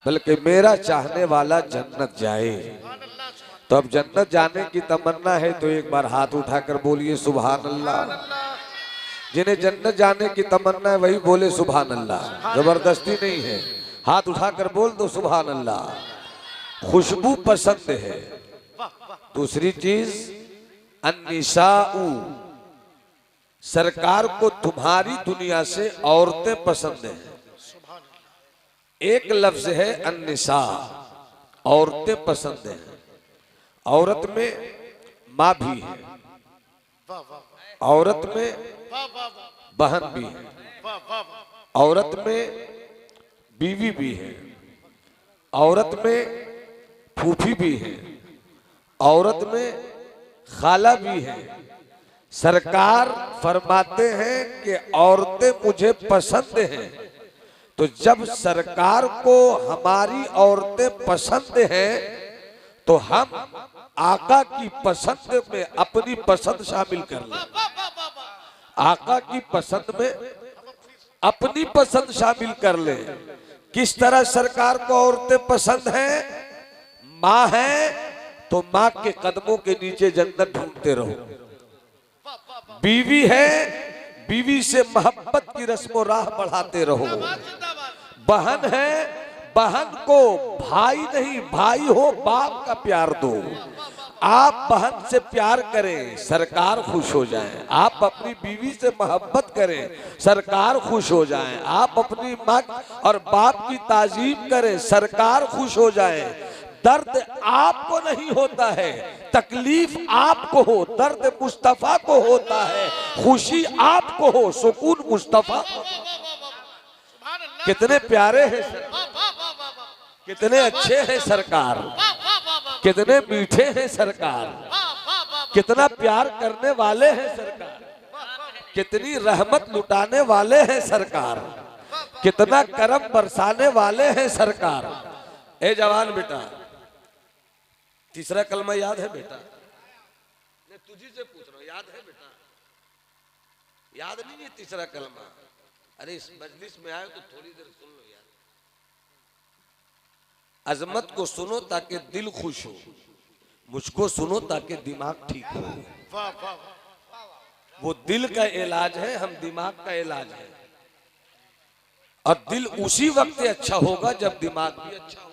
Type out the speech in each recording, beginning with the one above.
बल्कि मेरा चाहने वाला जन्नत जाए। तो अब जन्नत जाने की तमन्ना है तो एक बार हाथ उठाकर बोलिए सुभान अल्लाह। जिन्हें जन्नत जाने की तमन्ना है वही बोले सुभान अल्लाह, जबरदस्ती नहीं है। हाथ उठाकर बोल दो सुभान अल्लाह। खुशबू पसंद है। दूसरी चीज अन्निसाउ, सरकार को तुम्हारी दुनिया से औरतें पसंद हैं। एक लफ्ज है अन्निसा, औरतें पसंद हैं। औरत में माँ भी है, औरत में बहन भी है, औरत में बीवी भी है, औरत में फूफी भी है, औरत में खाला भी है। सरकार फरमाते हैं कि औरतें मुझे पसंद हैं। तो जब सरकार को हमारी औरतें पसंद हैं तो हम आका की पसंद में अपनी पसंद शामिल कर लें। आका की पसंद में अपनी पसंद शामिल कर ले। किस तरह सरकार को औरतें पसंद हैं? माँ है तो माँ के कदमों के नीचे जन्नत ढूंढते रहो। बीवी है, बीवी से मोहब्बत की रस्मों राह बढ़ाते रहो। बहन है, बहन को भाई नहीं भाई हो बाप का प्यार दो। आप बहन से प्यार करें, सरकार खुश हो जाएं। आप अपनी बीवी से मोहब्बत करें, सरकार खुश हो जाएं। आप अपनी माँ और बाप की ताजीम करें, सरकार खुश हो जाएं। दर्द आपको नहीं होता है, तकलीफ आपको हो, दर्द मुस्तफा को होता है, खुशी आपको हो, सुकून मुस्तफा को। कितने प्यारे हैं, कितने अच्छे हैं सरकार, कितने मीठे हैं सरकार, कितना प्यार करने वाले हैं सरकार, कितनी रहमत लुटाने वाले हैं सरकार, कितना करम बरसाने वाले हैं सरकार। ए जवान बेटा, तीसरा कलमा याद है बेटा? मैं तुझी से पूछ रहा हूं, याद है बेटा? याद नहीं है तीसरा कलमा? अरे इस मजलिस में आए तो थोड़ी देर सुन लो यार। अजमत को सुनो ताकि दिल खुश हो, मुझको सुनो ताकि दिमाग ठीक हो। वो दिल का इलाज है, हम दिमाग का इलाज है। और दिल उसी वक्त अच्छा होगा जब दिमाग भी अच्छा हो।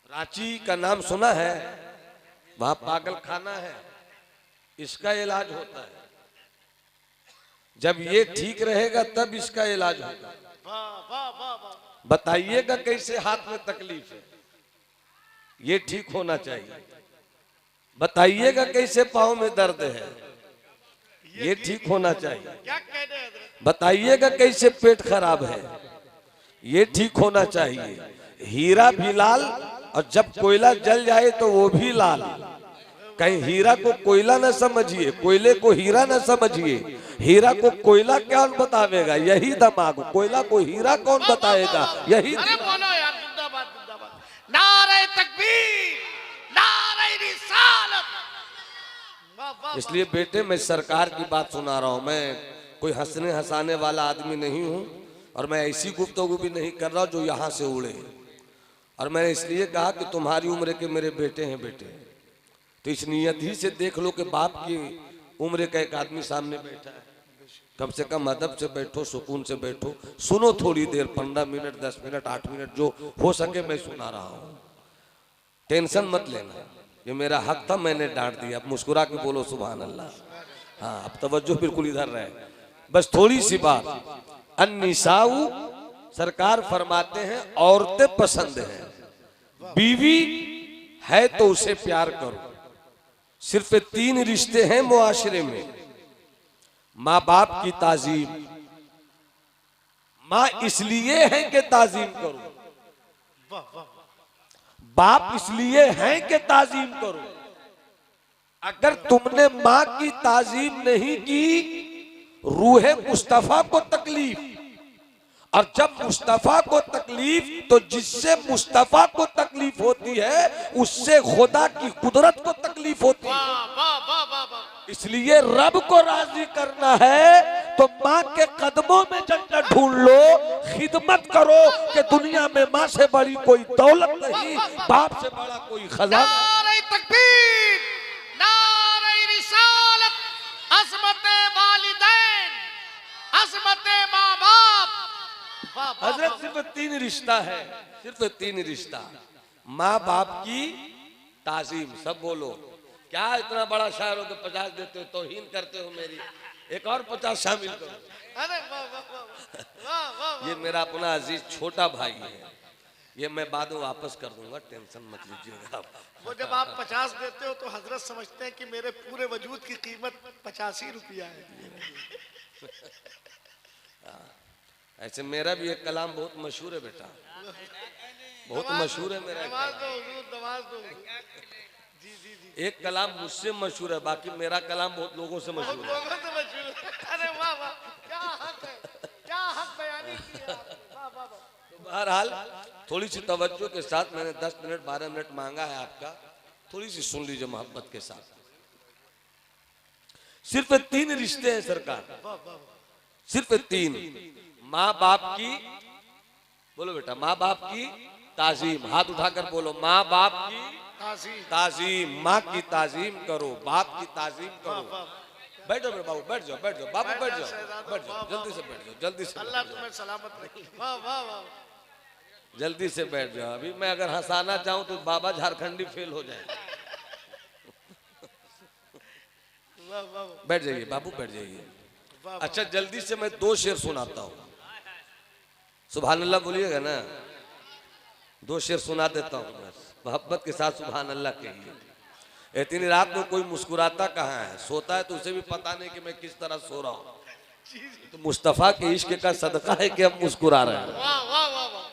रांची का नाम सुना है? वहां पागल खाना है, इसका इलाज होता है। जब ये ठीक रहेगा तब इसका इलाज होगा। बताइएगा कैसे हाथ में तकलीफ है, ये ठीक होना चाहिए। बताइएगा कैसे पाँव में दर्द है, ये ठीक होना चाहिए। बताइएगा कैसे पेट खराब है, ये ठीक होना चाहिए। हीरा भी लाल और जब कोयला जल जाए तो वो भी लाल। कहीं हीरा को कोयला न समझिए, कोयले को हीरा न समझिए। हीरा को कोयला कौन बतावेगा? यही दिमाग। कोयला को हीरा कौन बताएगा? यही। नारे तकबीर, नारे रिसालत। इसलिए बेटे मैं सरकार की बात सुना रहा हूं। मैं कोई हंसने हंसाने वाला आदमी नहीं हूं और मैं ऐसी गुफ्तगू भी नहीं कर रहा जो यहां से उड़े। और मैंने इसलिए कहा कि तुम्हारी उम्र के मेरे बेटे हैं बेटे, तो इस नियत ही से देख लो कि बाप की उम्र का एक आदमी सामने बैठा है। कम से कम अदब से बैठो, सुकून से बैठो, सुनो थोड़ी देर, 15 मिनट 10 मिनट 8 मिनट जो हो सके मैं सुना रहा हूँ। टेंशन मत लेना, ये मेरा हक था, मैंने डांट दिया। अब मुस्कुरा के बोलो सुभान अल्लाह। हाँ, अब तवज्जो बिल्कुल इधर रहे। बस थोड़ी सी बात। अन्निसाउ, सरकार फरमाते हैं औरतें पसंद हैं। बीवी है तो उसे प्यार करो। सिर्फ 3 रिश्ते हैं मुआशरे में। माँ बाप की ताजीम, माँ इसलिए है कि ताजीम करो, बाप इसलिए है कि ताजीम करो। अगर तुमने माँ की ताजीम नहीं की, रूहे मुस्तफा को तकलीफ। और जब मुस्तफा को तकलीफ, तो जिससे मुस्तफा को तकलीफ होती है उससे खुदा की कुदरत को तकलीफ होती है। इसलिए रब को राजी करना है तो माँ के कदमों में जन्नत ढूंढ लो, खिदमत करो कि दुनिया में माँ से बड़ी कोई दौलत नहीं, बाप से बड़ा कोई खजाना। नारे तकबीर, नारे रिसालत, अज़मत वालिदैन, अज़मत माँ बाप। हजरत सिर्फ 3 रिश्ता है, सिर्फ 3 रिश्ता। माँ बाप की ताजीम, सब बोलो। क्या इतना बड़ा शायर हो तो 50 देते हो, तौहीन करते हो मेरी, एक और 50 शामिल करो। अरे वाह वाह वाह वाह। ये मेरा अपना अजीज छोटा भाई है, ये मैं बाद में वापस कर दूंगा, टेंशन मत लीजिएगा आप। वो जब आप 50 देते हो तो हजरत समझते हैं कि मेरे पूरे वजूद की कीमत 85 रुपया है। ऐसे मेरा भी एक कलाम बहुत मशहूर है बेटा, बहुत मशहूर है मेरा। नमाज दो हुजूर, नमाज दो। जी जी जी। एक कलाम मुझसे मशहूर है, बाकी मेरा कलाम बहुत लोगों से मशहूर है। लोगों से मशहूर है। अरे वाह वाह, क्या हक है, क्या हक बयानी की है आपने। वाह वाह वाह। तो बहरहाल थोड़ी सी तवज्जो के साथ मैंने 10 मिनट 12 मिनट मांगा है आपका, थोड़ी सी सुन लीजिए मोहब्बत के साथ। सिर्फ 3 रिश्ते हैं सरकार, सिर्फ 3। माँ बाप की, बोलो बेटा, माँ बाप की ताजीम, हाथ उठाकर बोलो, माँ बाप की ताजीम। माँ की ताजीम करो, बाप की ताजीम करो। बैठो बेटा बाबू, बैठ जाओ, बैठ जाओ बाबू, बैठ जाओ, बैठ जाओ, जल्दी से बैठ जाओ, जल्दी से। अल्लाह तुम्हें सलामत रखे। वाह वाह वाह। जल्दी से बैठ जाओ। अभी मैं अगर हंसाना चाहूं तो बाबा झारखंडी फेल हो जाए। बैठ जाइए बाबू, बैठ जाइए। अच्छा जल्दी से मैं 2 शेर सुनाता हूँ, सुभान अल्लाह बोलिएगा ना। 2 शेर सुना देता हूँ बस, मोहब्बत के साथ सुभान अल्लाह कहिए। इतनी रात में कोई मुस्कुराता कहाँ है, सोता है तो उसे भी पता नहीं कि मैं किस तरह सो रहा हूँ। तो मुस्तफा के इश्क का सदका है कि हम मुस्कुरा रहे हैं। वाह वाह वाह वाह।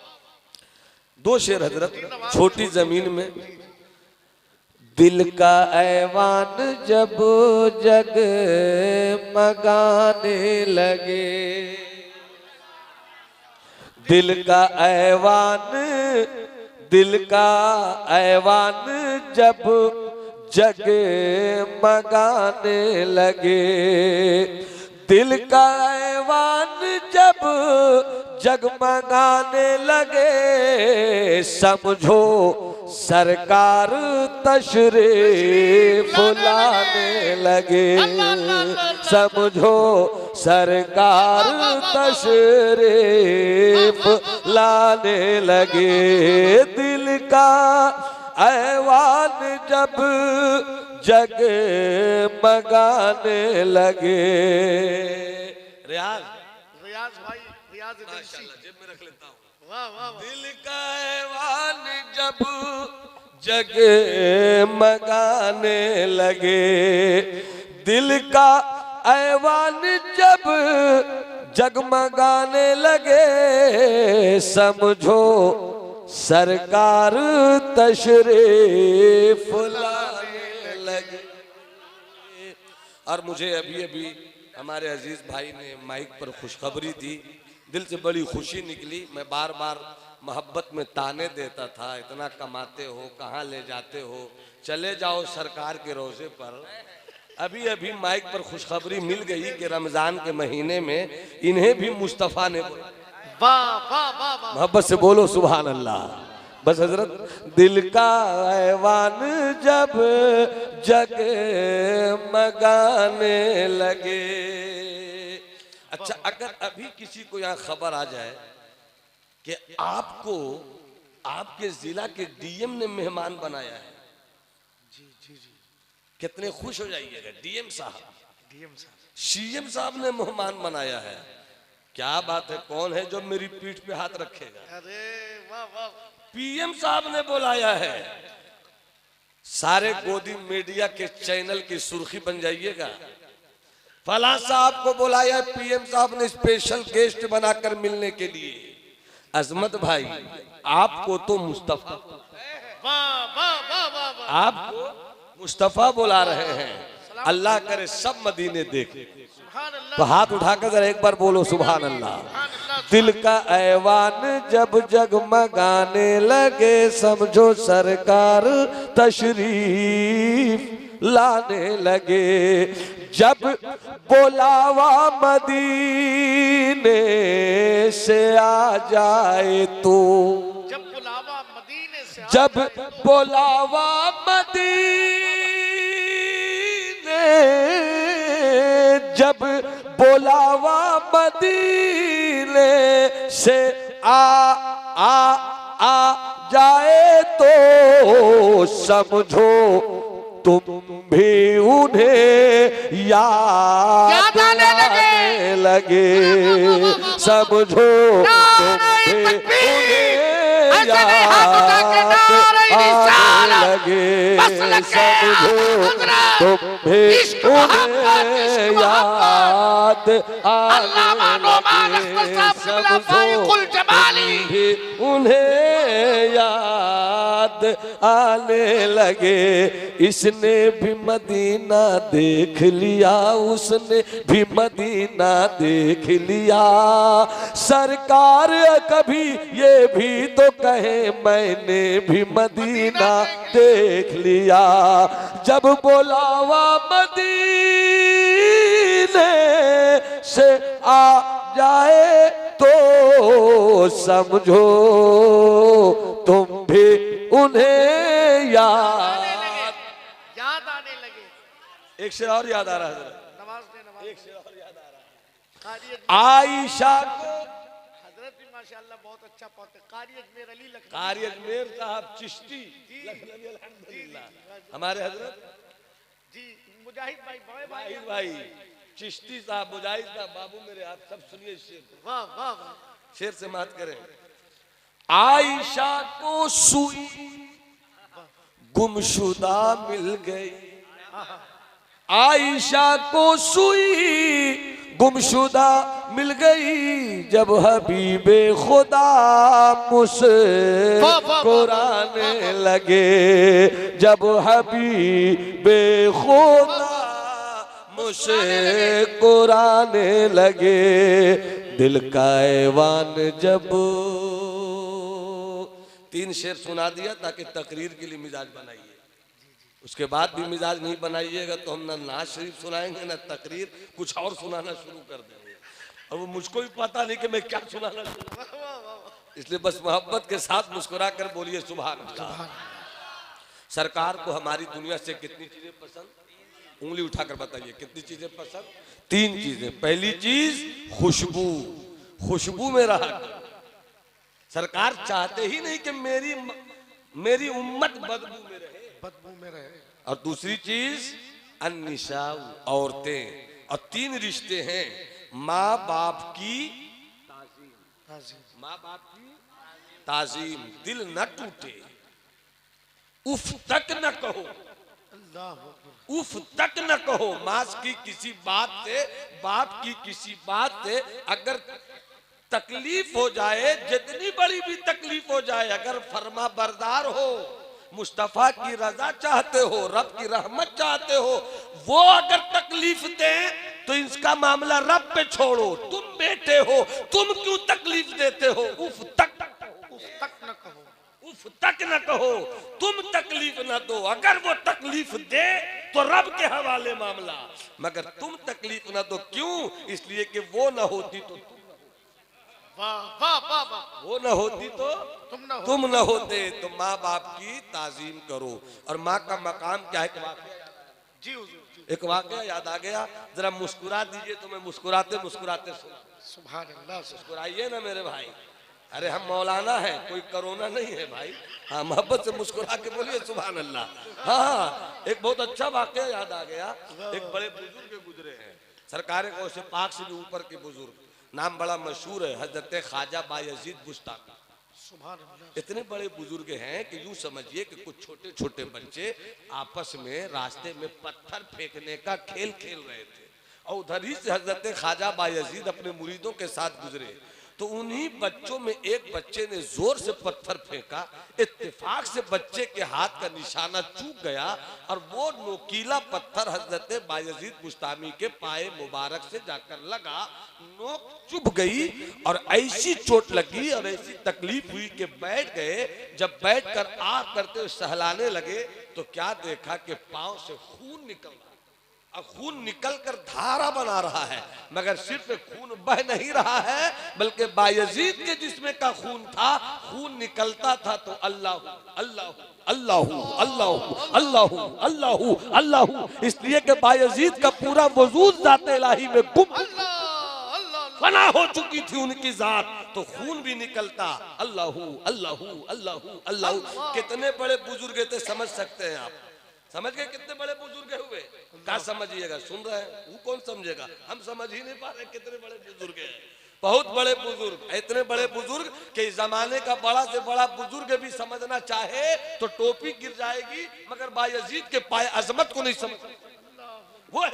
2 शेर हजरत। छोटी जमीन में दिल का ऐवान जब जग मगाने लगे, दिल का ऐवान, दिल का ऐवान जब जग मगाने लगे, दिल का ऐवान जब जगमगाने लगे, समझो सरकार तशरीफ लाने लगे, समझो सरकार तशरीफ लाने लगे, दिल का ऐवान जब जग मगाने लगे। रियाज, रियाज भाई, रियाज माशाल्लाह, जेब में रख लेता हूँ। वाह वाह वाह। दिल का ऐवान जब जग मगाने लगे, दिल का ऐवान जब जगमगाने लगे, समझो सरकार तशरीफ लाने लगे। और मुझे अभी अभी हमारे अजीज भाई ने माइक पर खुशखबरी दी, दिल से बड़ी खुशी निकली। मैं बार बार मोहब्बत में ताने देता था, इतना कमाते हो, कहाँ ले जाते हो, चले जाओ सरकार के रोजे पर। अभी अभी माइक पर खुशखबरी मिल गई कि रमजान के महीने में इन्हें भी मुस्तफ़ा ने बोला। वाह वाह वाह वाह। मोहब्बत से बोलो सुभान अल्लाह। बस हजरत, दिल का ऐवान जब जग मगाने लगे। अच्छा, अगर अभी किसी को यहाँ खबर आ जाए कि आपको आपके जिला के डीएम ने मेहमान बनाया है, जी जी जी, कितने खुश हो जाइएगा। डीएम साहब, डीएम साहब, सीएम साहब ने मेहमान बनाया है। क्या बात है, कौन है जो मेरी पीठ पे हाथ रखेगा। अरे वाह वाह। पीएम साहब ने बुलाया है। सारे गोदी मीडिया के चैनल की सुर्खी बन जाइएगा। फला साहब को बुलाया है पीएम साहब ने स्पेशल गेस्ट बनाकर मिलने के लिए। अजमत भाई, आपको तो मुस्तफा, वाह वाह वाह वाह वाह। आपको मुस्तफा बुला रहे हैं। अल्लाह करे सब मदीने देखे। सुभान अल्लाह। तो हाथ उठाकर जरा एक बार बोलो सुभान अल्लाह। दिल का ऐवान जब जगमगाने लगे, समझो सरकार तशरीफ लाने लगे, जब बुलावा मदीने से आ जाए तो, जब बुलावा मदीने से, जब बुलावा मदीने, जब बुलावा मदीने से आ जाए तो समझो तुम भी उन्हें याद आने लगे, समझो तुम भी उन्हें याद आने लगे, समझो तुम भी उन्हें याद आने लगे, समझो भी उन्हें याद आने लगे। इसने भी मदीना देख लिया, उसने भी मदीना देख लिया, सरकार कभी ये भी तो कहे मैंने भी मदीना देख लिया। जब बुलावा मदीने से आ जाए तो समझो तुम भी उन्हें याद आने लगे। एक शेर और याद आ रहा है, नवाज ने नवाज, एक शेर और याद आ रहा है। आयशा को हजरत भी माशाअल्लाह बहुत अच्छा पढ़ते, कारी अजमेर अली लखनवी, कारी अजमेर साहब चिश्ती लखनवी, अल्हम्दुलिल्लाह हमारे हजरत जी मुजाहिद भाई, भाई भाई चिश्ती साहब, मुजाहिद साहब, बाबू मेरे, आप सब सुनिए शेर, वाह वाह वाह, शेर से बात करें। आयशा को सुई गुमशुदा मिल गई, आयशा को सुई गुमशुदा मिल गई, जब हबीबे खुदा मुस्कुराने लगे, जब हबीबे खुदा मुस्कुराने लगे, दिल का ऐवान जब। तीन शेर सुना दिया ताकि तकरीर के लिए मिजाज बनाइए, उसके बाद भी मिजाज नहीं बनाइएगा तो हम ना नाज शरीफ सुनाएंगे ना तकरीर, कुछ और सुनाना शुरू कर देंगे, और वो मुझको भी पता नहीं कि मैं क्या सुनाना शुरू। इसलिए बस मोहब्बत के साथ मुस्कुरा कर बोलिए सुभान अल्लाह। सरकार को हमारी दुनिया से कितनी चीजें पसंद, उंगली उठाकर बताइए कितनी चीजें पसंद। तीन चीजें। पहली चीज खुशबू, खुशबू में रहा, सरकार चाहते ही नहीं कि मेरी उम्मत बदबू में रहे, बदबू में रहे। और दूसरी चीज अन्निसा, औरतें, और तीन रिश्ते हैं, माँ बाप की ताजीम, माँ बाप की ताजीम, दिल न टूटे, उफ तक न कहो, उफ तक न कहो, माँ की किसी बात से, बाप की किसी बात से अगर तकलीफ हो जाए, जितनी बड़ी भी तकलीफ हो जाए, अगर फरमा बरदार हो, मुस्तफा की रजा चाहते हो, रब की रहमत चाहते हो, वो अगर तकलीफ दे तो इसका मामला रब पे छोड़ो, तुम बेटे हो, तुम क्यों तकलीफ देते हो, उफ तक न कहो, उफ तक न कहो, तुम तकलीफ न दो, अगर वो तकलीफ दे तो रब के हवाले मामला, मगर तुम तकलीफ न दो, क्यों, इसलिए कि वो न होती तो तुम, वाह वाह वाह वाह, वो न होती तो तुम न होते। तो माँ बाप की ताजीम करो, और माँ का मकाम क्या है। जी एक वाकया याद आ गया, जरा मुस्कुरा दीजिए तो मैं मुस्कुराते मुस्कुराते सुना। सुभान अल्लाह, मुस्कुराइए ना मेरे भाई, अरे हम मौलाना है, कोई कोरोना नहीं है भाई। हाँ, मोहब्बत से मुस्कुरा के बोलिए सुभान अल्लाह। हाँ, एक बहुत अच्छा वाकया याद आ गया। एक बड़े बुजुर्ग गुजरे हैं, सरकार गौसे पाक से भी ऊपर के बुजुर्ग, नाम बड़ा मशहूर है, हजरत ख्वाजा बायजीद बुस्तामी। इतने बड़े बुजुर्ग हैं कि यूं समझिए कि कुछ छोटे छोटे बच्चे आपस में रास्ते में पत्थर फेंकने का खेल खेल रहे थे, और उधर ही से हजरत ख्वाजा बायजीद अपने मुरीदों के साथ गुजरे। तो उन्हीं बच्चों में एक बच्चे ने जोर से पत्थर फेंका, इत्तेफाक से बच्चे के हाथ का निशाना चूक गया, और वो नोकीला पत्थर हजरत बायजीद बुस्तामी के पाए मुबारक से जाकर लगा, नोक चुभ गई, और ऐसी चोट लगी और ऐसी तकलीफ हुई कि बैठ गए। जब बैठकर आ करते सहलाने लगे तो क्या देखा कि पांव से खून निकल रहा। और खून निकल कर धारा बना रहा है, मगर सिर्फ खून बह नहीं रहा है, बल्कि बायजीद के जिस्म का खून था, खून निकलता था तो अल्लाह अल्लाह अल्लाह अल्लाह अल्लाह अल्लाह अल्लाह, इसलिए कि बायजीद का पूरा वजूद ज़ात इलाही में गुम फना हो चुकी थी उनकी जात, तो खून भी निकलता अल्लाह अल्लाह अल्लाह अल्लाह। कितने बड़े बुजुर्ग थे, समझ सकते हैं आप, समझ गए कितने बड़े बुजुर्ग हुए? क्या समझिएगा, सुन रहे हैं, वो कौन समझेगा, हम समझ ही नहीं पा रहे कितने बड़े बुजुर्ग हैं। बहुत बड़े बुजुर्ग, इतने बड़े बुजुर्ग कि जमाने का बड़ा से बड़ा बुजुर्ग भी समझना चाहे तो टोपी गिर जाएगी, मगर बायजीद के पाए अजमत को नहीं समझ, वो है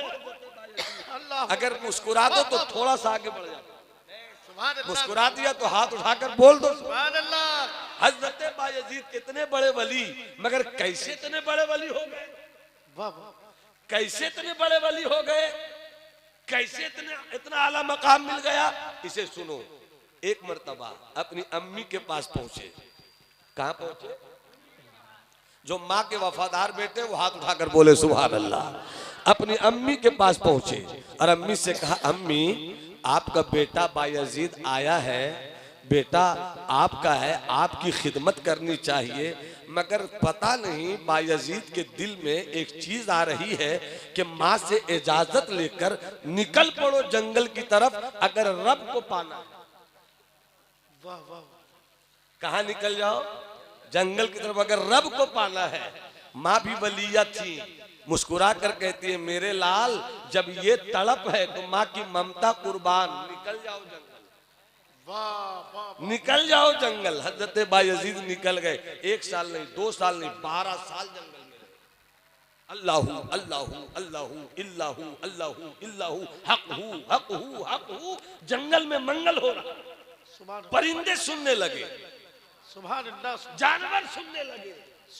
अगर मुस्कुरा दो तो थोड़ा सा आगे बढ़ जाओ, मुस्कुरा दिया तो हाथ उठाकर बोल दो सुभान अल्लाह। हजरत बायजीद कितने बड़े वली, मगर कैसे इतने बड़े वली हो गए, कैसे इतने बड़े वली हो गए, कैसे इतना आला मकाम मिल गया। इसे सुनो, एक मर्तबा अपनी अम्मी के पास पहुंचे। कहां पहुंचे? जो माँ के वफादार बेटे वो हाथ उठाकर बोले सुभान अल्लाह। अपनी अम्मी के पास पहुंचे और अम्मी से कहा, अम्मी आपका बेटा बायजीद आया है, बेटा आपका है, आपकी खिदमत करनी चाहिए, मगर पता नहीं बायजीद के दिल में एक चीज आ रही है कि माँ से इजाजत लेकर निकल पड़ो जंगल की तरफ, अगर रब को पाना है। वाह वाह, कहाँ निकल जाओ? जंगल की तरफ, अगर रब को पाना है। माँ भी वलिया थी, मुस्कुरा कर कहती है, मेरे लाल जब ये तड़प है तो माँ की ममता कुर्बान, निकल जाओ जंगल, निकल जाओ जंगल। हजरत बायजीद निकल गए, 1 साल नहीं, 2 साल नहीं, 12 साल जंगल में रहे। अल्लाहू अल्लाहू अल्लाहू इल्लाहू अल्लाहू इल्लाहू हक़हू हक़हू हक़हू। जंगल में मंगल हो रहा, परिंदे सुनने लगे, जानवर सुनने लगे,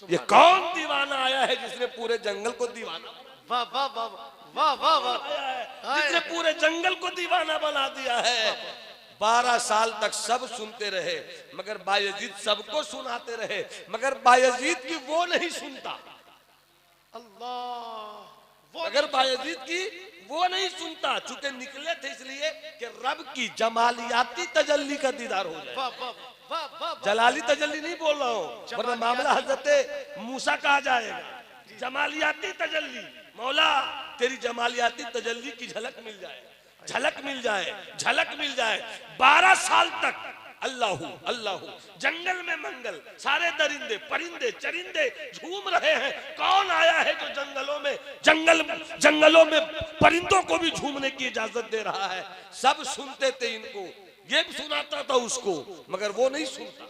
ये कौन दीवाना आया है जिसने पूरे जंगल को दीवाना, वाह वाह वाह वाह वाह वाह, जिसने पूरे जंगल को दीवाना बना दिया है। 12 साल तक सब सुनते रहे, मगर बायजीद सबको सुनाते रहे, मगर बायजीद की वो नहीं सुनता। अल्लाह, मगर बायजीद की वो नहीं सुनता, चूंकि निकले थे इसलिए कि रब की जमालियाती तजल्ली का दीदार हो जाए। वाह वाह वाह वाह, जलाली तजल्ली नहीं बोल रहा हूँ, वरना मामला हजरत मूसा का आ जाएगा। जमालियाती तजल्ली, मौला तेरी जमालियाती तजल्ली की झलक मिल जाए, झलक मिल जाए, झलक मिल जाए। 12 साल तक अल्लाहू अल्लाहू, जंगल में मंगल, सारे दरिंदे परिंदे चरिंदे झूम रहे हैं। कौन आया है जो जंगलों में परिंदों को भी झूमने की इजाजत दे रहा है। सब सुनते थे इनको, ये भी सुनाता था उसको, मगर वो नहीं सुनता,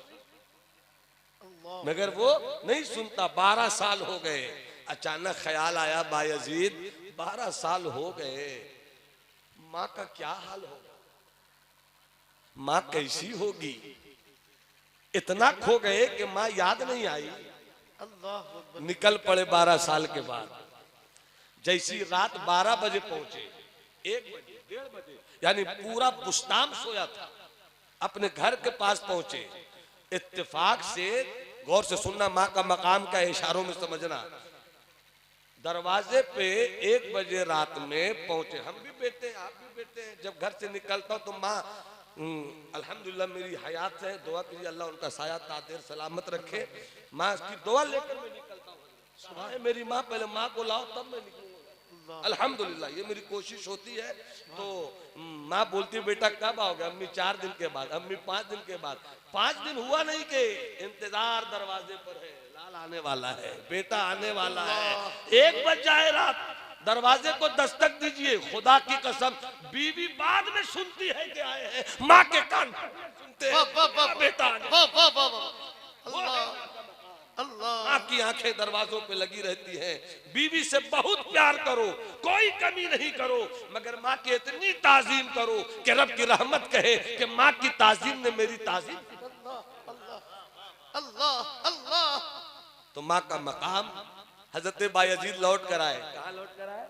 मगर वो नहीं सुनता। 12 साल हो गए, अचानक ख्याल आया, बायजीद 12 साल हो गए, माँ का क्या हाल होगा, माँ कैसी होगी। इतना खो गए कि माँ याद नहीं आई। अल्लाह, निकल पड़े 12 साल के बाद। जैसी रात 12 बजे पहुंचे, 1 बजे 1:30 बजे, यानी पूरा बुस्तान सोया था, अपने घर के पास पहुंचे। इत्तेफाक से, गौर से सुनना, माँ का मकाम का इशारों में समझना, दरवाजे पे 1 बजे रात में पहुंचे। हम भी बैठे, आप भी बैठे हैं। जब घर से निकलता हूं तो माँ अल्हम्दुलिल्लाह मेरी हयात है, दुआ कीजिए अल्लाह उनका साया तादेर सलामत रखे। माँ की दुआ लेकर मैं निकलता हूँ, सुबह मेरी माँ, पहले माँ को लाओ तब मैं निकलूंगा। अल्हम्दुलिल्लाह ये मेरी कोशिश होती है। तो माँ बोलती, बेटा कब आओगे? अम्मी 4 दिन के बाद, अम्मी 5 दिन के बाद। 5 दिन हुआ नहीं कि इंतजार दरवाजे पर है, लाल आने वाला है, बेटा आने वाला है। 1 बज जाए रात, दरवाजे को दस्तक दीजिए, खुदा की कसम बीवी बाद में सुनती है कि आए हैं, माँ के कान सुनते हैं बेटा अल्लाह, माँ की आंखें दरवाजों पे लगी रहती हैं। बीवी से बहुत प्यार करो, कोई कमी नहीं करो, मगर माँ की इतनी ताजीम करो कि रब की रहमत कहे कि माँ की ताजीम ने मेरी ताजीम। अल्लाह अल्लाह। तो माँ का मकाम हजरत बायजीद लौट कर आए। कहाँ लौट कर आए?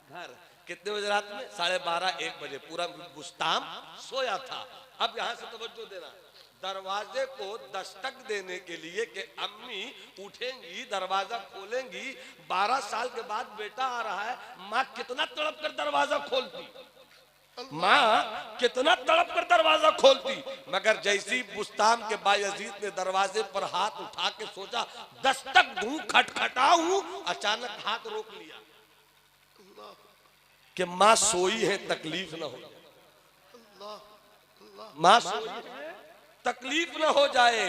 घर। कितने बजे रात में? 12:30 1 बजे। पूरा बुस्तान सोया था। अब यहाँ से तवज्जो देना, दरवाजे को दस्तक देने के लिए कि अम्मी उठेंगी, दरवाजा खोलेंगी, 12 साल के बाद बेटा आ रहा है, माँ कितना तड़प कर दरवाजा खोलती, माँ कितना तड़प कर दरवाजा खोलती। मगर जैसी बुस्ताम के बायजीद ने दरवाजे पर हाथ उठा के सोचा दस्तक दूं, खटखटाऊं, अचानक हाथ रोक लिया कि माँ सोई है, तकलीफ न हो, माँ सोई है, तकलीफ न हो जाए।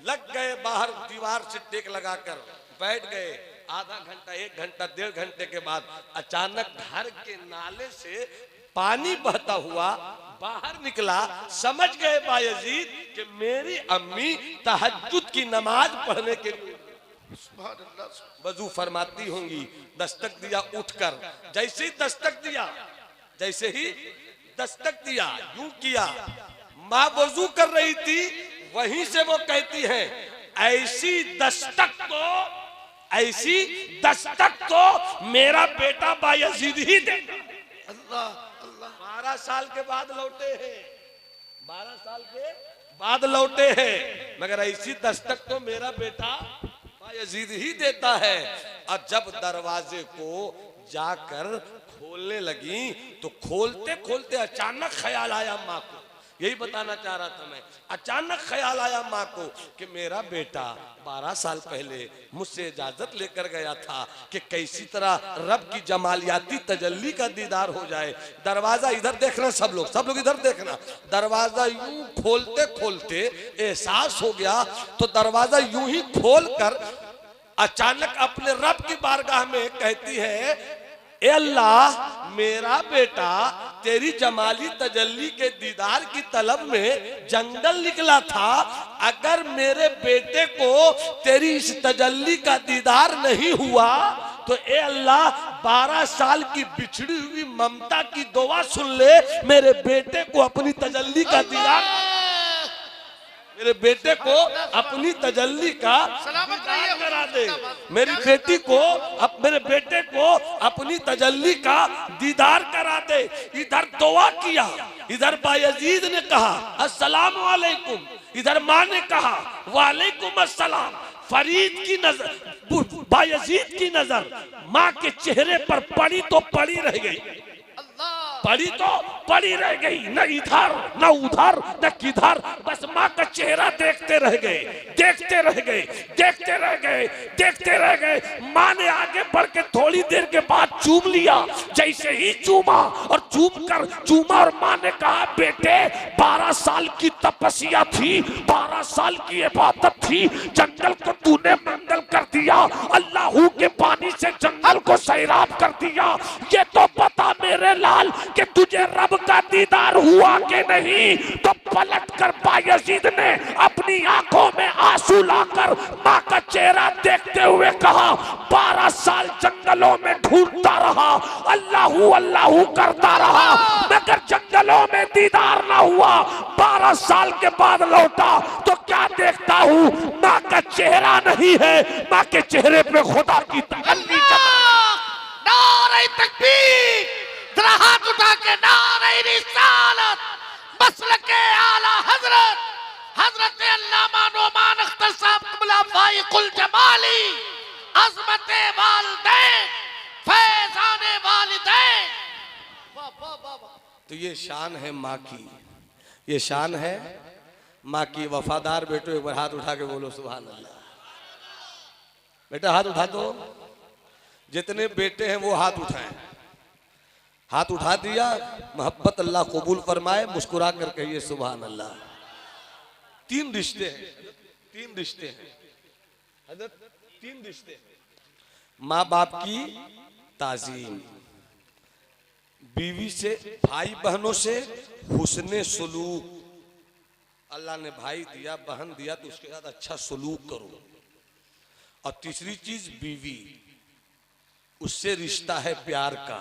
लग गए बाहर दीवार से टेक लगाकर बैठ गए। आधा घंटा, 1 घंटा, 1.5 घंटे के बाद अचानक घर के नाले से पानी बहता हुआ बाहर निकला। समझ गए बायजीद कि मेरी अम्मी तहज्जुद की नमाज पढ़ने के लिए वजू फरमाती होंगी। दस्तक दिया उठकर, जैसे ही दस्तक दिया, जैसे ही दस्तक दिया, यूं किया, माँ वजू कर रही थी, वहीं से वो कहती है ऐसी दस्तक तो मेरा बेटा बायजीद ही दे। अल्लाह अल्लाह। 12 साल के बाद लौटे हैं, 12 साल के बाद लौटे हैं, मगर ऐसी दस्तक तो मेरा बेटा बायजीद ही देता है। और जब दरवाजे को जाकर खोलने लगी तो खोलते खोलते अचानक ख्याल आया माँ को, यही बताना चाह रहा था मैं, अचानक ख्याल आया माँ को कि मेरा बेटा 12 साल पहले मुझसे इजाजत लेकर गया था कि कैसी तरह रब की जमालियाती तजल्ली का दीदार हो जाए। दरवाजा इधर देखना, सब लोग इधर देखना। दरवाजा यूं खोलते खोलते एहसास हो गया तो दरवाजा यूं ही खोलकर अचानक अपने रब की बारगाह में कहती है ए अल्लाह, मेरा बेटा तेरी जमाली तजल्ली के दीदार की तलब में जंगल निकला था, अगर मेरे बेटे को तेरी इस तजल्ली का दीदार नहीं हुआ तो ए अल्लाह 12 साल की बिछड़ी हुई ममता की दुआ सुन ले, मेरे बेटे को अपनी तजल्ली का दीदार, मेरे बेटे को अपनी तजल्ली का दीदार करा दे, मेरी बेटी को, मेरे बेटे को अपनी तजल्ली का दीदार करा दे। इधर दुआ किया, इधर बायजीद ने कहा अस्सलाम वालेकुम, इधर माँ ने कहा वालेकुम अस्सलाम। फरीद की नजर, बायजीद की नजर माँ के चेहरे पर पड़ी तो पड़ी रह गई, पड़ी तो पड़ी रह गई, न इधर न उधर न किधर, बस माँ का चेहरा देखते रह गए, देखते रह गए, देखते रह गए, देखते रह गए। माँ ने आगे बढ़ के थोड़ी देर के बाद चूम लिया, जैसे ही चूमा और माँ ने कहा बेटे 12 साल की तपस्या थी, 12 साल की इबादत थी, जंगल को तूने मंगल कर दिया, अल्लाह के पानी से जंगल को सैराब कर दिया, ये तो पता मेरे लाल कि तुझे रब का दीदार हुआ कि नहीं। तो पलट कर बायजीद ने अपनी आंखों में आंसू लाकर माँ का चेहरा देखते हुए कहा 12 साल जंगलों में ढूंढता रहा, अल्लाहू अल्लाहू करता रहा, मगर जंगलों में दीदार ना हुआ। 12 साल के बाद लौटा तो क्या देखता हूँ, माँ का चेहरा नहीं है, माँ के चेहरे पे खुदा की तजल्ली। नारे तकबीर, जरा हाथ उठा के नारे रिसालत, मसलके आला हजरत हजरत अल्लामा नोमान अख्तर साहब क़िबला फाइकुल जमाली, अज़मते वालिदैन, फैज़ाने वालिदैन। वाह वाह वाह वाह। तो ये शान है माँ की, ये शान है माँ की। वफादार बेटो एक बार हाथ उठा के बोलो सुभान अल्लाह। बेटा हाथ उठा दो, जितने बेटे हैं वो हाथ उठाएं। हाथ उठा दिया, मोहब्बत अल्लाह कबूल फरमाए, मुस्कुरा कर कहिए सुभान अल्लाह। 3 रिश्ते हैं, 3 रिश्ते हैं हज़रत, 3 रिश्ते हैं। माँ बाप की ताज़ीम, बीवी से, भाई बहनों से हुस्ने सुलूक, अल्लाह ने भाई दिया बहन दिया तो उसके साथ अच्छा सलूक करो। और तीसरी चीज बीवी, उससे रिश्ता है प्यार का।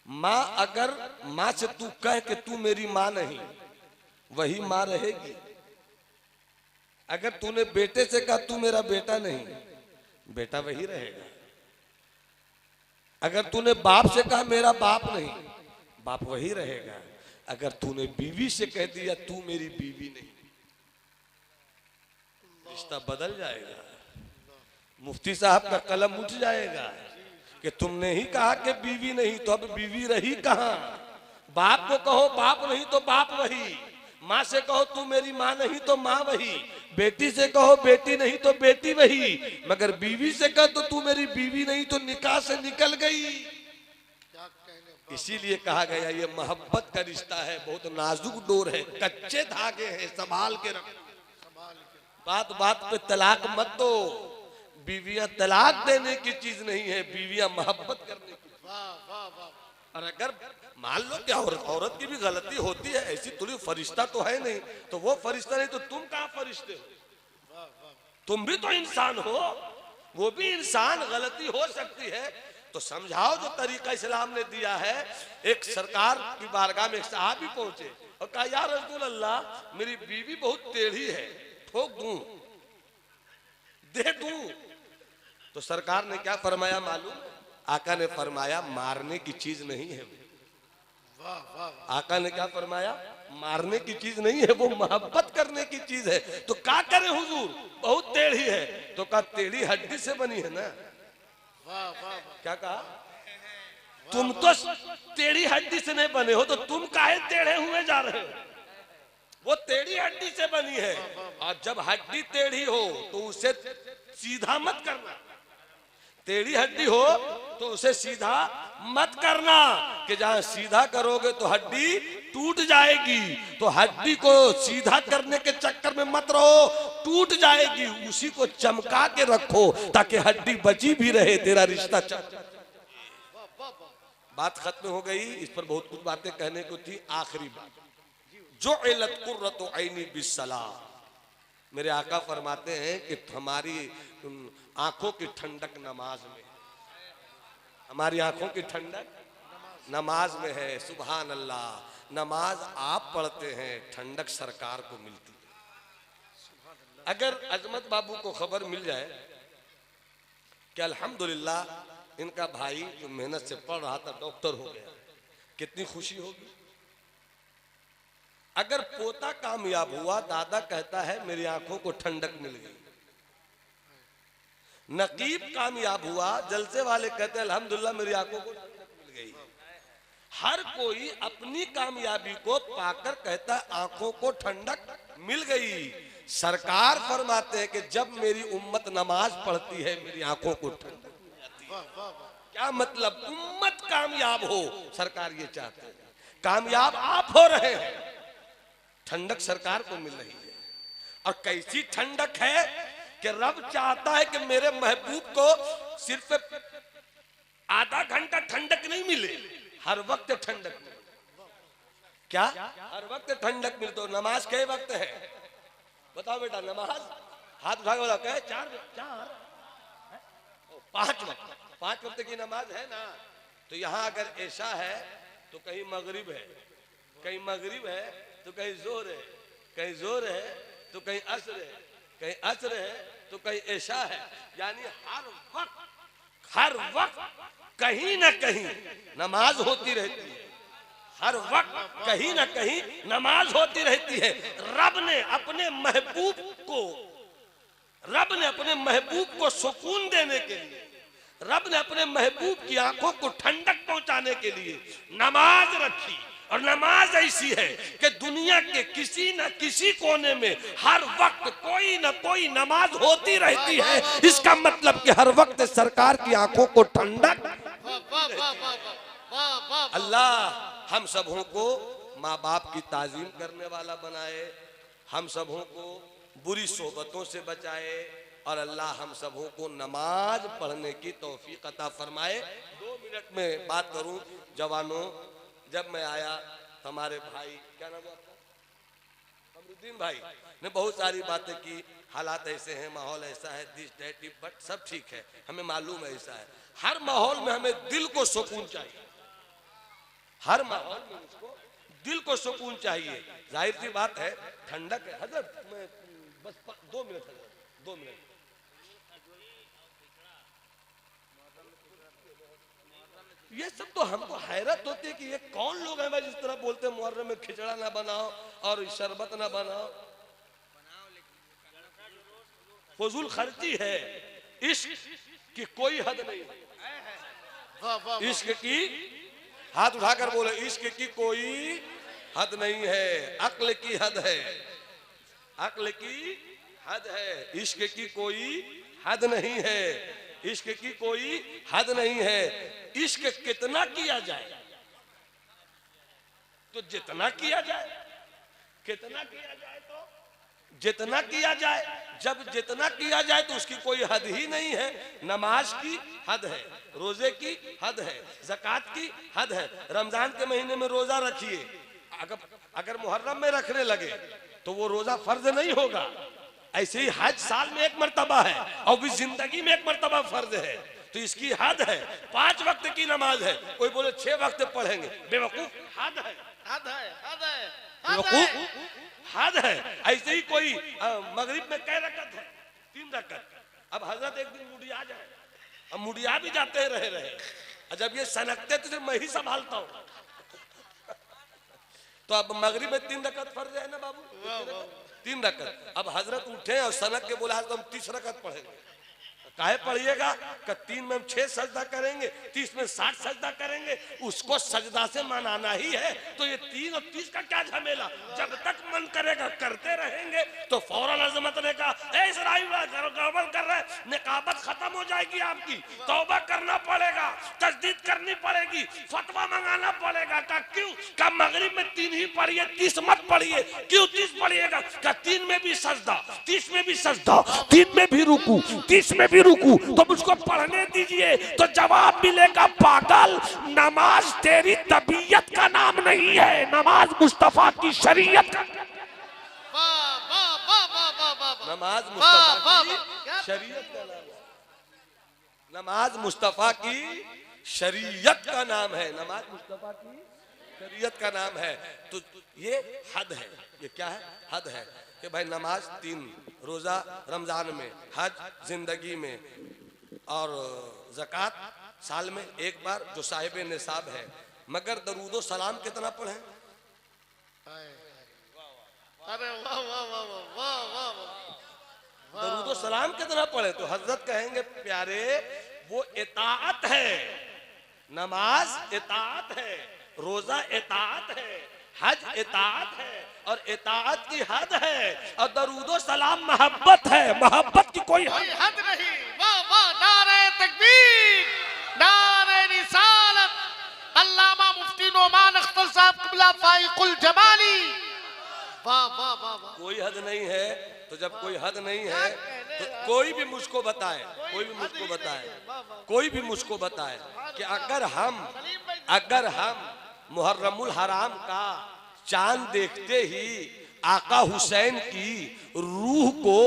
माँ, अगर माँ से तू कह कि तू मेरी माँ नहीं, वही माँ रहेगी। अगर तूने बेटे से कहा तू मेरा बेटा नहीं, बेटा वही रहेगा। अगर तूने बाप से कहा मेरा बाप नहीं, बाप वही रहेगा। अगर तूने बीवी से कह दिया तू मेरी बीवी नहीं, रिश्ता बदल जाएगा। मुफ्ती साहब का कलम उठ जाएगा कि तुमने ही कहा कि बीवी नहीं, तो अब बीवी रही कहां। बाप को कहो बाप नहीं तो बाप वही, माँ से कहो तू मेरी माँ नहीं तो माँ वही, बेटी से कहो बेटी नहीं तो बेटी वही, मगर बीवी से कह तो तू मेरी बीवी नहीं तो निकाह से निकल गई। इसीलिए कहा गया ये मोहब्बत का रिश्ता है, बहुत नाजुक डोर है, कच्चे धागे हैं, संभाल के रखो। बात बात पे तलाक मत दो। बीवियां तलाक देने की चीज नहीं है, बीवियां मोहब्बत करने की। और अगर मान लो कि औरत की भी गलती होती है, ऐसी थोड़ी फरिश्ता तो है नहीं, तो वो फरिश्ता नहीं तो तुम कहाँ फरिश्ते हो? तुम भी तो इंसान हो, वो भी इंसान, गलती हो सकती है। तो समझाओ जो तरीका इस्लाम ने दिया है। एक सरकार की बारगाह में एक सहाबी पहुंचे और कहा या रसूल अल्लाह मेरी बीवी बहुत टेढ़ी है, ठोक दूं, दे दूं? तो सरकार ने क्या फरमाया मालूम? आका ने फरमाया मारने की चीज नहीं है। आका ने क्या फरमाया? मारने की चीज नहीं है, वो मोहब्बत करने की चीज है। तो क्या करे हुजूर, बहुत टेढ़ी है। तो कहा टेढ़ी हड्डी से बनी है ना। क्या कहा? तुम तो टेढ़ी हड्डी से नहीं बने हो, तो तुम काहे टेढ़े हुए जा रहे हो? वो टेढ़ी हड्डी से बनी है, और जब हड्डी टेढ़ी हो तो उसे सीधा मत करना। टेढ़ी हड्डी हो तो उसे सीधा मत करना, कि जहां सीधा करोगे तो हड्डी टूट जाएगी। तो हड्डी को सीधा करने के चक्कर में मत रहो, टूट जाएगी। उसी को चमका के रखो ताकि हड्डी बची भी रहे, तेरा रिश्ता चल। बात खत्म हो गई। इस पर बहुत कुछ बातें कहने को थी। आखिरी बात, जो इलत कुर्रतु ऐनी बिस्सलाह, मेरे आका फरमाते हैं कि हमारी आंखों की ठंडक नमाज में, हमारी आंखों की ठंडक नमाज में है। सुभान अल्लाह, नमाज आप पढ़ते हैं, ठंडक सरकार को मिलती है। अगर अजमत बाबू को खबर मिल जाए कि अल्हम्दुलिल्लाह इनका भाई जो मेहनत से पढ़ रहा था डॉक्टर हो गया, कितनी खुशी होगी। अगर पोता कामयाब हुआ, दादा कहता है मेरी आंखों को ठंडक मिल गई। नकीब कामयाब हुआ, जलसे वाले कहते हैं अल्हम्दुलिल्लाह मेरी आंखों को ठंडक मिल गई। हर कोई अपनी कामयाबी को पाकर कहता है आंखों को ठंडक मिल गई। सरकार फरमाते हैं कि जब मेरी उम्मत नमाज पढ़ती है मेरी आंखों को ठंडक मिल जाती है। क्या मतलब? उम्मत कामयाब हो, सरकार ये चाहते हैं। कामयाब आप हो रहे हैं, ठंडक सरकार को मिल रही है। और कैसी ठंडक है कि रब चाहता है कि मेरे महबूब को सिर्फ आधा घंटा ठंडक नहीं मिले, हर वक्त ठंडक मिले। क्या? हर वक्त ठंडक मिले। तो नमाज कई वक्त है बताओ बेटा? नमाज हाथ उठा के बताओ, कहे चार, 5 वक्त, 5 वक्त की नमाज है ना। तो यहाँ अगर ऐसा है तो कहीं मगरिब है, कहीं मगरिब है तो कहीं जोर है, कहीं जोर है तो कहीं असर है, कहीं असर है तो कहीं ऐशा है। यानी हर वक्त कहीं ना कहीं नमाज होती रहती है। हर वक्त कहीं ना कहीं नमाज होती रहती है। रब ने अपने महबूब को सुकून देने के लिए, रब ने अपने महबूब की आंखों को ठंडक पहुंचाने के लिए नमाज रखी। और नमाज ऐसी है कि दुनिया के किसी न किसी कोने में हर वक्त कोई न कोई नमाज होती रहती है। इसका मतलब कि हर वक्त सरकार की आंखों को ठंडक। अल्लाह हम सबों को माँ बाप की ताजीम करने वाला बनाए, हम सबों को बुरी सोबतों से बचाए, और अल्लाह हम सबों को नमाज पढ़ने की तौफीक अता फरमाए। 2 मिनट में बात करूं। जवानों, जब मैं आया हमारे भाई, क्या नाम है आपका? कमरुद्दीन भाई ने बहुत सारी बातें की। हालात ऐसे हैं, माहौल ऐसा है, दिस दैट, बट सब ठीक है, हमें मालूम है ऐसा है। हर माहौल में हमें दिल को सुकून चाहिए, हर माहौल में उसको दिल को सुकून चाहिए। जाहिर सी बात है ठंडक है। हजरत मैं बस 2 मिनट, हजरत 2 मिनट। ये सब तो हमको हैरत होती है कि ये कौन लोग हैं भाई जिस तरह बोलते हैं मुहर्रम में खिचड़ा ना बनाओ और शरबत ना बनाओ। फजूल खर्ची है, इश्क की कोई हद नहीं। इश्क की, हाथ उठाकर बोले, इश्क की कोई हद नहीं है, अक्ल की हद है, अक्ल की हद है, इश्क की कोई हद नहीं है, इश्क की कोई हद नहीं है। इश्क कितना किया जाए तो जितना किया जाए, कितना किया जाए तो जितना किया जाए, जब जितना किया जाए तो उसकी कोई हद ही नहीं है। नमाज की हद है, रोजे की हद है, ज़कात की हद है। रमजान के महीने में रोजा रखिए, अगर मुहर्रम में रखने लगे तो वो रोजा फर्ज नहीं होगा। ऐसे ही हज साल में एक मर्तबा है और भी जिंदगी में एक मर्तबा फर्ज है, तो इसकी हद है। 5 वक्त की नमाज है, कोई बोले 6 वक्त पढ़ेंगे, बेवकूफ, हद है, हद है, हद है, बेवकूफ, हद है। ऐसे ही कोई मगरिब में कै रकत है, 3 रकत। अब हजरत एक दिन मुड़िया जाए, अब मुड़िया भी जाते रहे, जब ये सनकते तो मैं ही संभालता हूँ। तो अब मगरिब में 3 रकत फर्ज है ना बाबू, 3 रकत। अब हजरत उठे और सनक के बोला तो हम 30 रकत पढ़ेंगे। काहे पढ़िएगा? 3 में हम 6 सजदा करेंगे, 30 में 60 सजदा करेंगे, उसको सजदा से मनाना ही है। तो ये 3 और 30 का क्या झमेला, जब तक मन करेगा करते रहेंगे। तो फौरन अजमत ने कहा, गड़बड़ कर रहे, निकाबत खत्म हो जाएगी आपकी, तौबा करना पड़ेगा, तजदीद करनी पड़ेगी, फतवा मंगाना पड़ेगा। का क्यों? का मगरिब में 3 ही पढ़िए, 30 मत पढ़िए। क्यों 30 पढ़िएगा? का 3 में भी सजदा, 30 में भी सजदा, 3 में भी रुकू, 30 में भी रुकू, तो मुझको पढ़ने दीजिए। तो जवाब मिलेगा, पागल, नमाज तेरी तबीयत का नाम नहीं है, नमाज मुस्तफा की शरीयत का। नमाज मुस्तफा की शरीयत का नाम है, नमाज मुस्तफा की शरीयत का नाम है, नमाज मुस्तफा की शरीयत का नाम है। तो ये हद है, ये क्या है? हद है कि भाई नमाज 3, रोजा रमजान में, हज जिंदगी में, और ज़कात साल में एक बार जो साहिब निसाब है। मगर दरूदो सलाम कितना पढ़े? अरे वाह वाह वाह वाह वाह वाह, दरूदो सलाम कितना पढ़े? तो हजरत कहेंगे, प्यारे वो इताअत है, नमाज इताअत है, रोजा इताअत है, हज इताअत है, और इताअत की हद है, और दरूदो सलाम मोहब्बत है, मोहब्बत की कोई हद नहीं। वाह वाह, नारे तकबीर, नारे रिसालत, अल्लामा मुफ्ती नोमान अख्तर साहब क़िबला फाइकुल जमाली। वाह वाह वाह वाह, कोई हद नहीं है। तो जब कोई हद नहीं है तो कोई भी मुझको बताए, कोई भी मुझको बताए, कोई भी मुझको बताए कि अगर हम मुहर्रमुल हराम का चांद देखते ही आका हुसैन की रूह को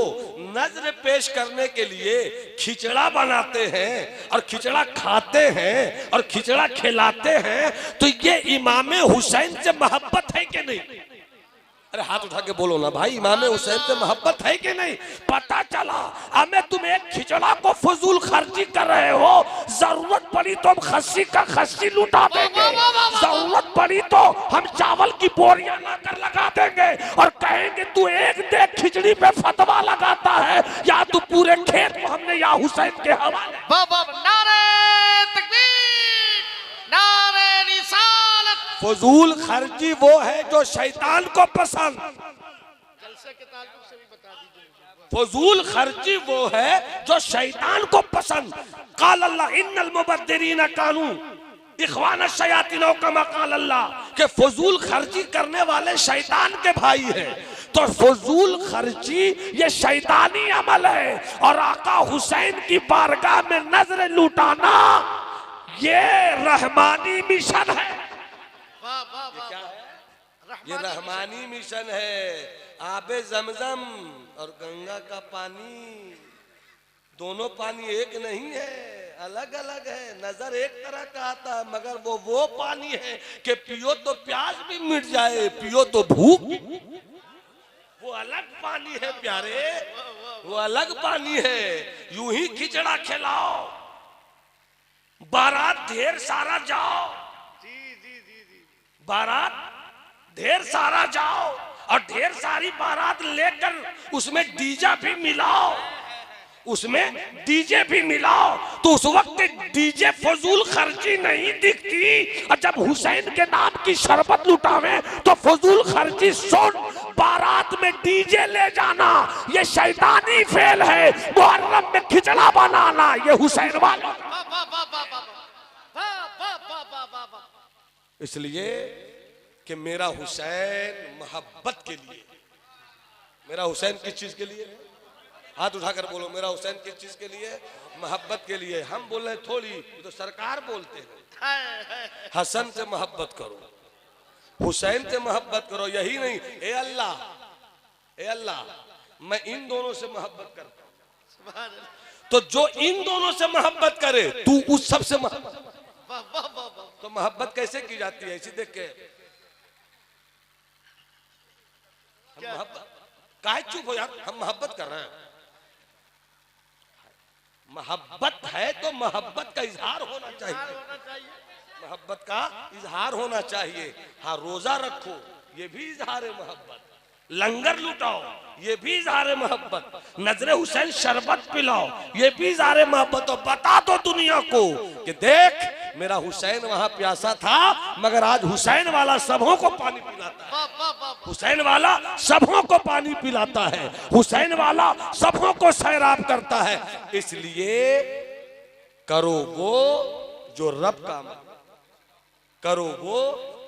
नजर पेश करने के लिए खिचड़ा बनाते हैं और खिचड़ा खाते हैं और खिचड़ा खिलाते हैं, तो ये इमाम हुसैन से मोहब्बत है कि नहीं? अरे हाथ उठा के बोलो ना भाई, इमाम हुसैन से मोहब्बत है कि नहीं? पता चला हमें तुम एक खिचड़ा को फजूल खर्ची कर रहे हो, जरूरत पड़ी तो हम खस्सी का खस्सी लुटा देंगे, जरूरत पड़ी तो हम चावल की बोरियां लाकर लगा देंगे और कहेंगे तू एक देख खिचड़ी पे फतवा लगाता है, या तू पूरे खेत को हमने या हुसैन के हवाले। नारे तकबीर, नारे रिसालत। फजूल खर्ची वो है जो शैतान को पसंद, जलसे के ताल्लुक से भी बता दीजिए। फजूल खर्ची वो है जो शैतान को पसंद। काल अल्लाह इन्नल मुबद्दिरीन कानू इखवान शयातीन कमा काल अल्लाह, के फजूल खर्ची करने वाले शैतान के भाई हैं। तो फजूल खर्ची ये शैतानी अमल है, और आका हुसैन की बारगाह में नजर लुटाना ये रहमानी मिशन है। वाह वाह वाह, क्या है? ये रहमानी मिशन है। आबे जमजम और गंगा का पानी, दोनों पानी एक नहीं है, अलग अलग है। नजर एक तरह का आता है, मगर वो पानी है कि पियो तो प्यास भी मिट जाए, पियो तो भूख, वो अलग पानी है प्यारे, वो अलग पानी है। यूं ही खिचड़ा खिलाओ, बारात ढेर सारा जाओ, बारात ढेर सारा जाओ और ढेर सारी बारात लेकर उसमें डीजे भी मिलाओ, उसमें डीजे भी मिलाओ। तो उस वक्त डीजे फजूल खर्ची नहीं दिखती, और जब हुसैन के नाम की शरबत लुटावे तो फजूल खर्ची सुन। बारात में डीजे ले जाना ये शैतानी फेल है, मुहर्रम में खिचड़ा बनाना ये हुसैन वाला। इसलिए कि मेरा हुसैन मोहब्बत के लिए, मेरा हुसैन किस चीज के लिए? हाथ उठाकर बोलो, मेरा हुसैन किस चीज के लिए? मोहब्बत के लिए। हम बोल रहे थोड़ी, तो सरकार बोलते हैं हसन से मोहब्बत करो, हुसैन से मोहब्बत करो। यही नहीं, ए अल्लाह, ए अल्लाह मैं इन दोनों से मोहब्बत करता हूं, तो जो इन दोनों से मोहब्बत करे तू उस सब से मोहब्बत। तो मोहब्बत कैसे की जाती है? इसी देख के मोहब्बत, काहे चुप हो यार, हम मोहब्बत कर रहे हैं। मोहब्बत है तो मोहब्बत का इजहार होना चाहिए, मोहब्बत का इजहार होना चाहिए। हाँ, रोजा रखो ये भी इजहार है मोहब्बत, लंगर लुटाओ ये भी इजहार है मोहब्बत, नजरे हुसैन शरबत पिलाओ ये भी इजहार है मोहब्बत। और बता दो दुनिया को कि देख मेरा हुसैन वहां प्यासा था, मगर आज हुसैन वाला सबों को पानी पिलाता है, हुसैन वाला सबों को पानी पिलाता है, हुसैन वाला सबों को सैराब करता है। इसलिए करो वो जो रब का, करो वो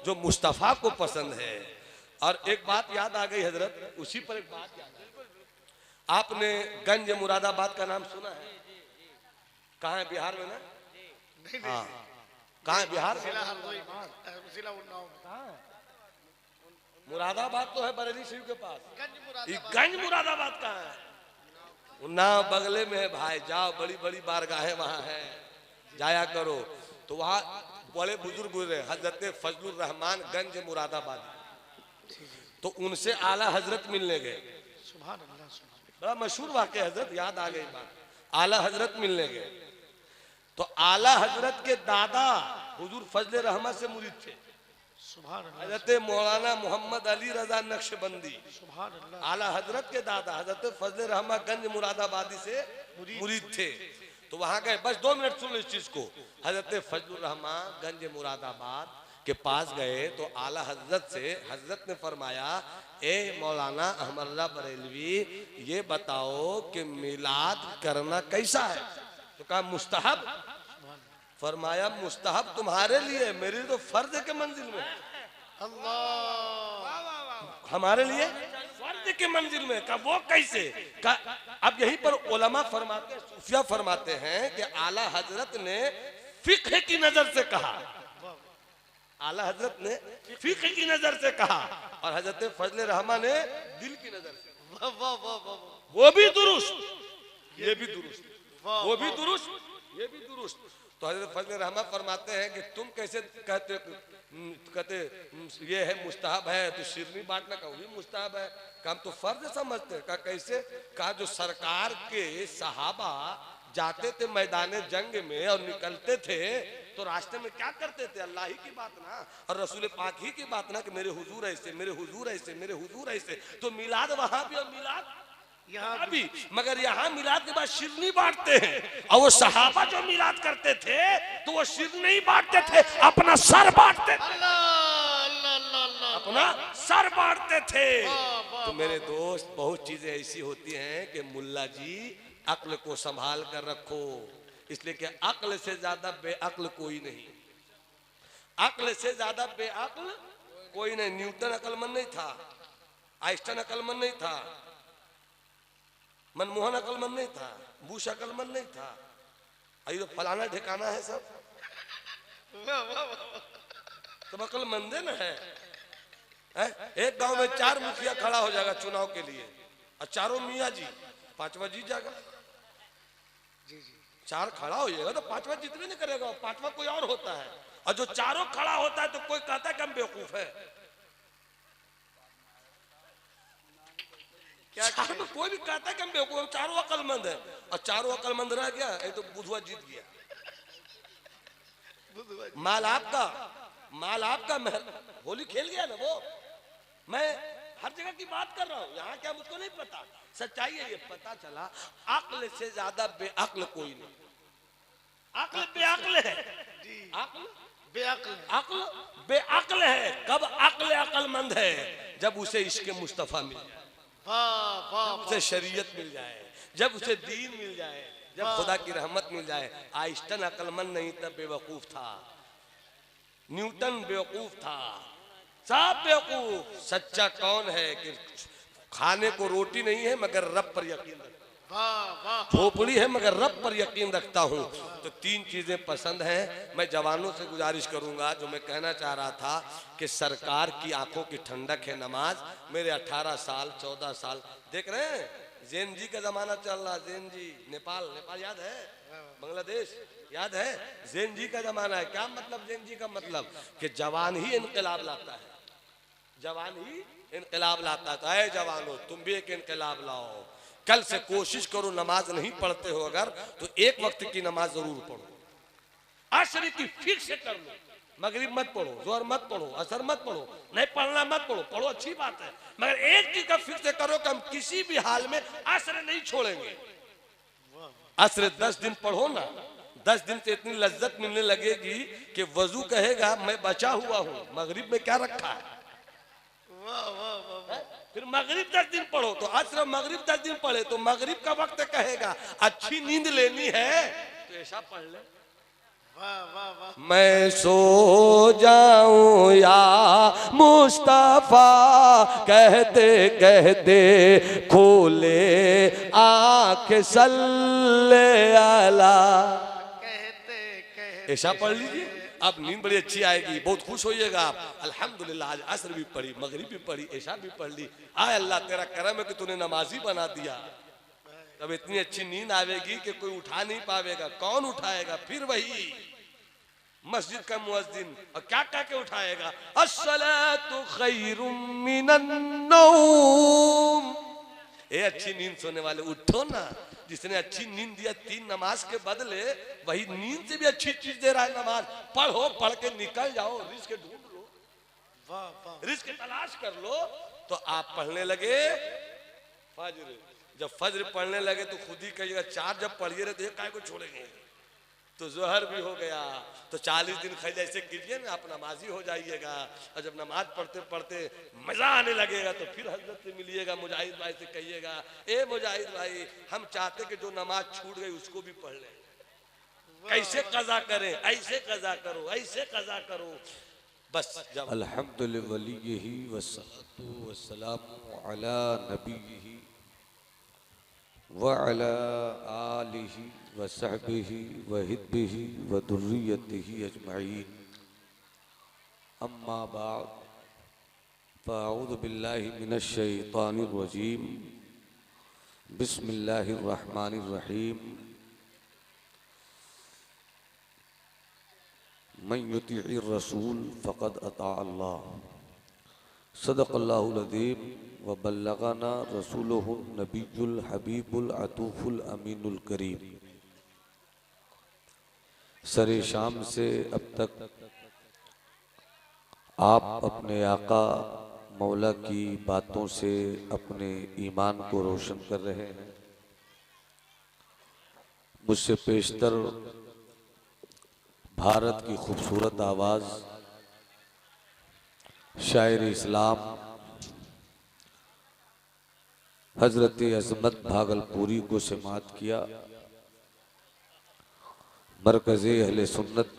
जो मुस्तफा को पसंद है। और एक बात याद आ गई हजरत, उसी पर एक बात याद आ गई। आपने गंज मुरादाबाद का नाम सुना है? कहाँ है? बिहार में ना? हाँ, कहाँ है? बिहार में। मुरादाबाद तो है बरेली शरीफ के पास, गंज मुरादाबाद कहाँ है? उन्नाव बगले में है भाई, जाओ, बड़ी बड़ी बारगाहें वहां है, जाया करो। तो वहां बड़े बुजुर्ग गुजरे, हजरत फजलुर रहमान गंज मुरादाबाद, तो उनसे आला हजरत मिलने गए। बड़ा मशहूर वाक़ हजरत, याद आ गई बात। आला हजरत मिलने गए तो आला हजरत के दादा हुजूर फजले रहमत से मुरीद थे, हजरत मौलाना मोहम्मद अली रजा नक्शबंदी। आला हजरत के दादा हजरत फजले रहमत गंज मुरादाबादी से मुरीद थे। तो वहां गए, बस 2 मिनट सुन लो इस चीज को। हजरत फजलुर रहमान गंज मुरादाबाद के पास गए तो आला हजरत से हजरत ने फरमाया, ए मौलाना अहमदुल्लाह बरेलवी, ये बताओ कि मिलाद करना कैसा है? तो कहा मुस्तहब। फरमाया मुस्तहब तुम्हारे लिए, मेरे लिए तो फर्ज के मंजिल में। अल्लाह, हमारे लिए फर्ज के मंजिल में। कहा वो कैसे? कहा अब यहीं पर उलमा फरमाते, सूफिया फरमाते हैं कि आला हजरत ने फिक्र की नजर से कहा, आला हजरत ने फिक्र की नजर से कहा, और हजरत फजले रहमान ने दिल की नजर से। वो भी दुरुस्त, ये भी दुरुस्त, वो भी दुरुस्त, ये भी दुरुस्त। तो हजरत फजले रहमान फरमाते हैं कि तुम कैसे कहते ये है मुस्तहब है तो शिरनी बांटना का भी मुस्तहब है? हम तो फर्ज समझते हैं। कहा कैसे? कहा जो सरकार के सहाबा जाते थे मैदान जंग में और निकलते थे तो रास्ते में क्या करते थे? अल्लाह ही की बात ना और रसूल पाक ही की बात ना कि मेरे हुजूर ऐसे, मेरे हुजूर ऐसे, मेरे हुजूर ऐसे। तो मिलाद वहां भी और मिलाद यहाँ भी, मगर यहाँ मिलाद के बाद शिरनी बांटते हैं। और वो सहाबा जो मिलाद करते थे तो वो शिर नहीं बांटते थे, अपना सर बांटते थे, अपना सर बांटते थे। तो मेरे दोस्त, बहुत चीजें ऐसी होती हैं कि मुल्ला जी अक्ल को संभाल कर रखो, इसलिए कि अक्ल से ज्यादा बेअक्ल कोई नहीं, अक्ल से ज्यादा बेअक्ल कोई नहीं। न्यूटन अक्लमंद नहीं था, आइंस्टाइन अक्लमंद नहीं था, मनमोहन अक्लमंद नहीं था, बुश अक्लमंद नहीं था, अभी तो फलाना ठिकाना है सब अक्लमंद न है। एक गांव में 4 मुखिया खड़ा हो जाएगा चुनाव के लिए और चारों मियाँ जी, 5वां जीत जाएगा। 4 खड़ा हो जाएगा तो 5वां जीतने नहीं करेगा, 5वां कोई और होता है। और जो चारों खड़ा होता है तो कोई कहता है कि हम बेवकूफ है। क्या कोई भी कहता है कि हम बेवकूफ, चारों अक्लमंद है और चारों अक्लमंद रह गया, ये तो बुधवा जीत गया। माल आपका, माल आपका। होली खेल गया ना वो। मैं हर जगह की बात कर रहा हूँ, यहाँ क्या मुझको नहीं पता, सच्चाई है ये। पता चला अक्ल से ज्यादा बेअक्ल कोई नहीं। अक्ल बेअक्ल है, अक्ल बेअक्ल, अक्ल बेअक्ल है। कब अक्ल अक्लमंद है? जब उसे इश्क मुस्तफा मिल जाए, वाह वाह, उसे शरीयत मिल जाए, जब उसे दीन मिल जाए, जब खुदा की रहमत मिल जाए। आइंस्टाइन अक्लमंद नहीं था, बेवकूफ था। न्यूटन बेवकूफ था, सब बेवकूफ। सच्चा कौन है कि खाने को रोटी नहीं है मगर रब पर यकीन रखता, वाह वाह, झोपड़ी है मगर रब पर यकीन रखता हूँ। तो तीन चीजें पसंद हैं। मैं जवानों से गुजारिश करूंगा, जो मैं कहना चाह रहा था कि सरकार की आंखों की ठंडक है नमाज। मेरे 18 साल 14 साल देख रहे हैं, जैन जी का जमाना चल रहा। जैन जी नेपाल, नेपाल याद है, बांग्लादेश याद है, जैन जी का जमाना है। क्या मतलब जैन जी का मतलब? कि जवान ही इनकलाब लाता है, जवान ही इनकलाब लाता है। तो ऐ जवानों, तुम भी एक इनकलाब लाओ। कल से कोशिश करो, नमाज नहीं पढ़ते हो अगर तो एक वक्त की नमाज जरूर पढ़ो। असर की फिक्स कर लो, मगरिब मत पढ़ो, जोहर मत पढ़ो, असर मत पढ़ो, नहीं पढ़ना मत पढ़ो, पढ़ो अच्छी बात है, मगर एक चीज का फिक्स करो कि हम किसी भी हाल में असर नहीं छोड़ेंगे। असर 10 दिन पढ़ो ना, 10 दिन से इतनी लज्जत मिलने लगेगी कि वजू कहेगा मैं बचा हुआ हूँ, मगरिब में क्या रखा है। वाह वाह वाह, फिर मगरिब 10 दिन पढ़ो, तो असर मगरिब 10 दिन पढ़े तो मगरिब का वक्त कहेगा अच्छी नींद लेनी है तो ऐसा पढ़ ले। वाह वाह वाह, मैं सो जाऊं या मुस्तफा कहते कहते खोले आंख सल्ले अला। कहते कहते ऐसा पढ़ लीजिए, अब नींद बड़ी अच्छी आएगी, बहुत खुश होइएगा आप। अल्हम्दुलिल्लाह आज असर भी पढ़ी, मगरिब भी पढ़ी, ऐसा भी पढ़ ली। आय अल्लाह तेरा करम है कि तूने नमाजी बना दिया। तब इतनी अच्छी नींद आवेगी कि कोई उठा नहीं पावेगा। कौन उठाएगा? फिर वही मस्जिद का मुअज्जिन। और क्या कह के उठाएगा? अस्सलातु खैरुम मिनन नौम। ए अच्छी नींद सोने वाले उठो ना। जिसने अच्छी नींद दिया 3 नमाज के बदले, वही नींद से भी अच्छी चीज दे रहा है नमाज। पढ़ो, पढ़ के निकल जाओ, रिस्क ढूंढ लो, वाह वाह, रिस्क तलाश कर लो। तो आप पढ़ने लगे फज्र। जब फज्र पढ़ने लगे तो खुद ही कहिएगा 4 जब पढ़िए रहे तो काय को छोड़ेंगे। तो जोहर भी हो गया, तो 40 दिन खैर ऐसे कीजिए ना, आप नमाजी हो जाइएगा। और जब नमाज पढ़ते पढ़ते मजा आने लगेगा तो फिर हजरत से मिलिएगा, मुजाहिद भाई से कहिएगा ए मुजाहिद भाई हम चाहते कि जो नमाज छूट गई उसको भी पढ़ लें, कैसे कज़ा करें, ऐसे कज़ा करो, ऐसे कज़ा करो। बस जब अल्हम्दुलिल्लाह वलियही वस्सलातु वस्सलामु अला नबियही व अला आलिही व सहबिही व हिब्बिही व दुर्रियतिही अजमईन। अम्मा बाद फ़अऊज़ु बिल्लाहि मिनश शैतानिर रजीम। बिस्मिल्लाहिर रहमानिर रहीम। मन युतिइर रसूल फ़क़द अता अल्लाह। सदक़ल्लाहुल अज़ीम व बल्लगना रसूलुहुन नबियुल हबीबुल अतूफुल अमीनुल करीम। सरे शाम से अब तक आप अपने आका मौला की बातों से अपने ईमान को रोशन कर रहे हैं। मुझसे पेशतर भारत की खूबसूरत आवाज़ शायर इस्लाम हजरत अज़मत भागलपुरी को समाअत किया। मरकज़े अहले सुन्नत